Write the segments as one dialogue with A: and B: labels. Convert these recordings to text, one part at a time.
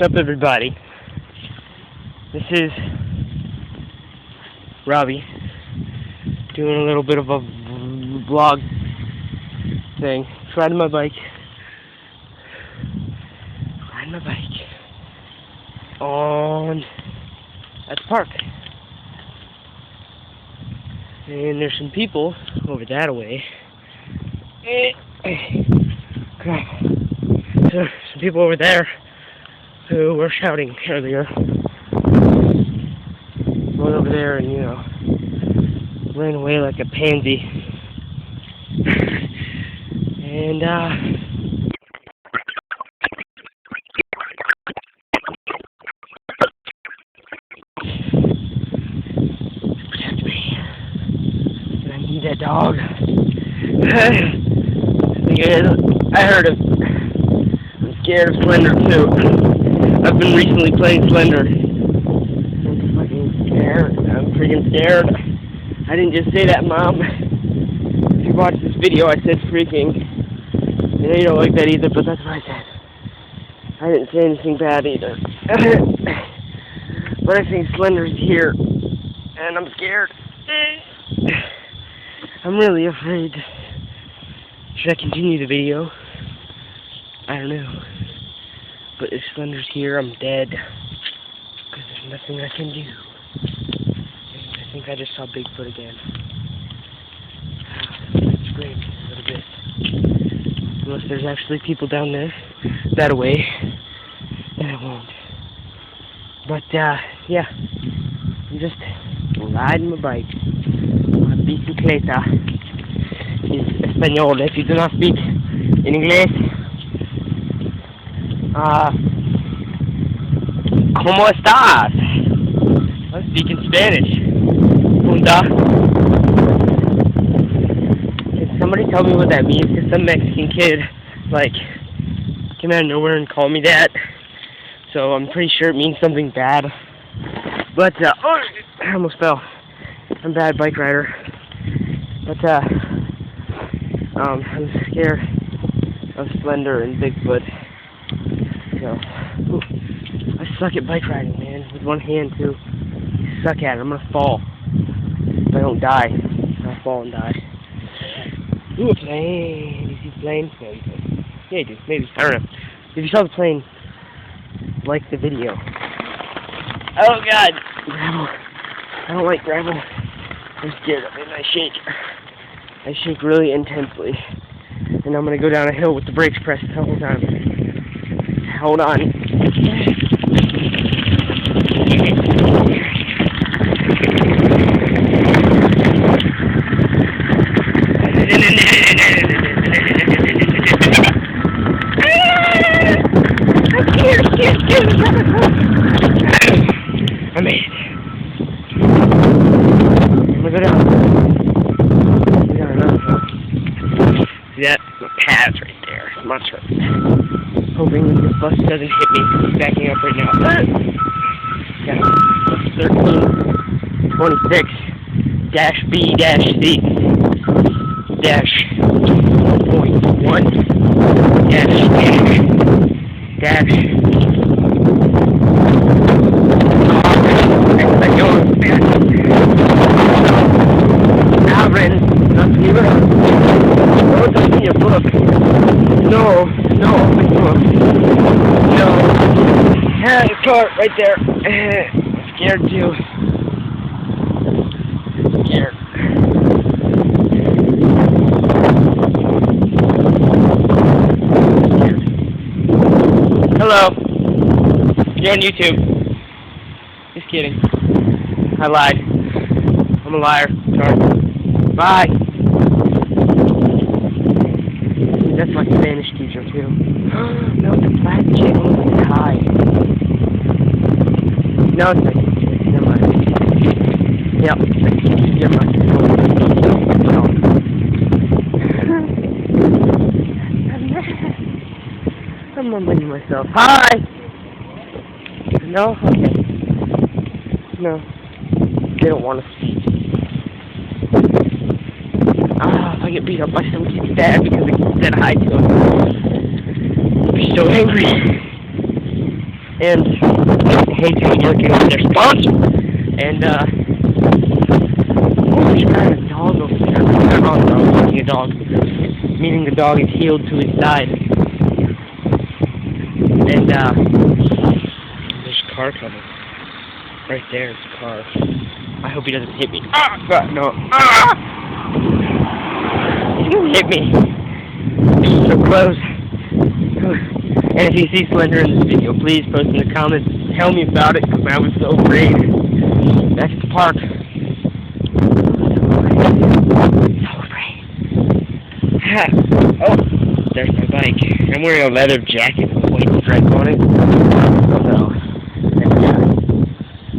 A: What's up, everybody? This is Robbie doing a little bit of a vlog thing. Riding my bike on at the park, and there's some people over that way. Crap. There's some people over there who were shouting earlier. Went over there and, ran away like a pansy. And, protect me. And I need that dog. I heard of. I'm scared of Slender too. I've been recently playing Slender. I'm fucking scared. I'm freaking scared. I didn't just say that, Mom. If you watch this video, I said freaking. I know you don't like that either, but that's what I said. I didn't say anything bad either. But I think Slender's here, and I'm scared. I'm really afraid. Should I continue the video? I don't know. But if Slender's here, I'm dead. Because there's nothing I can do. And I think I just saw Bigfoot again. Let's scream a little bit. Unless there's actually people down there, that way, then I won't. But, yeah. I'm just riding my bike. On a bicicleta. Is Espanol. If you do not speak in English, ¿Cómo estás? I speak in Spanish. Bunda. Can somebody tell me what that means? Because some Mexican kid, came out of nowhere and called me that. So I'm pretty sure it means something bad. But, I almost fell. I'm a bad bike rider. But, I'm scared of Slender and Bigfoot. So, I suck at bike riding, man, with one hand, too. I suck at it. I'm gonna fall. If I don't die, I'll fall and die. Ooh, a plane. Do you see the plane? No, you don't. Yeah, you do. Maybe. I don't know. If you saw the plane, like the video. Oh, God. Gravel. I don't like gravel. I'm scared of it, and I shake. I shake really intensely. And I'm gonna go down a hill with the brakes pressed the whole time. Hold on. I'm scared. I made it. I'm gonna go down. See that? My pads right there. Much right. Hoping that this bus doesn't hit me. He's backing up right now. Yeah. 1326-B-C-1.1-. Yeah, the car right there. I'm scared too. Scared. Hello. You're on YouTube. Just kidding. I lied. I'm a liar. Sorry. Bye. That's my Spanish teacher too. No, it's a black chick. Oh, it's high. No, it's like, never mind. Yep, never mind. No. I'm mumbling to myself. Hi! No? Okay. No. They don't want to speak. If I get beat up by some kid's dad because I said hi to him, I'd be so angry. and Hey Town working on their sponsor. And there's kind of a dog over there. Oh no, walking a dog. Meaning the dog is healed to his side. And there's a car coming. Right there is a car. I hope he doesn't hit me. Ah! God, no. Ah! He's gonna hit me. So close. And if you see Slender in this video, please post in the comments. Tell me about it, because I was so afraid. Back at the park. So afraid. Oh, there's my bike. I'm wearing a leather jacket with a white stripe on it. Oh no.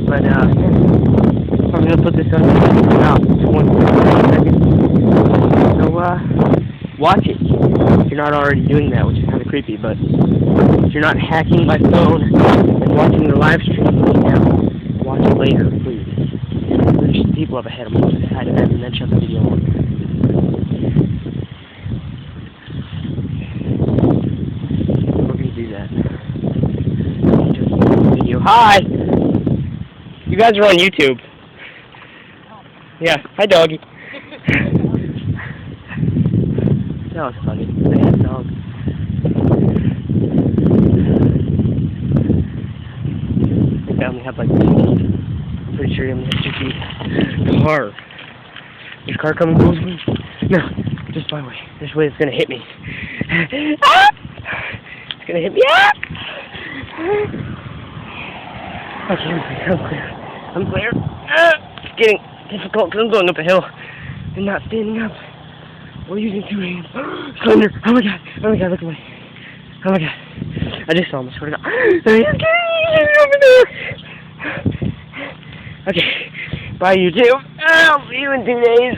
A: But, I'm gonna put this on about 20 seconds. So, watch it. If you're not already doing that, which is kind of creepy, but if you're not hacking my phone and watching the live stream right now, watch it later, please. There's people up ahead. I'm going to hide them and then shut the video on. We're going to do that. Just video. Hi! You guys are on YouTube. Yeah. Hi, doggy. That was funny. Bad dog. I think I only have like 2 feet. I'm pretty sure I only have 2 feet. Car. There's a car coming towards me. No, just my way. This way it's gonna hit me. Ah! It's gonna hit me. Ah! Okay, I'm clear. I'm clear. Ah! It's getting difficult because I'm going up a hill and not standing up. We're using 2 hands. Slender! Oh my god! Oh my god, look away. Oh my god. I just saw him, I swear to god. There he is! He's over there! Okay. Bye, YouTube. I'll see you in 2 days.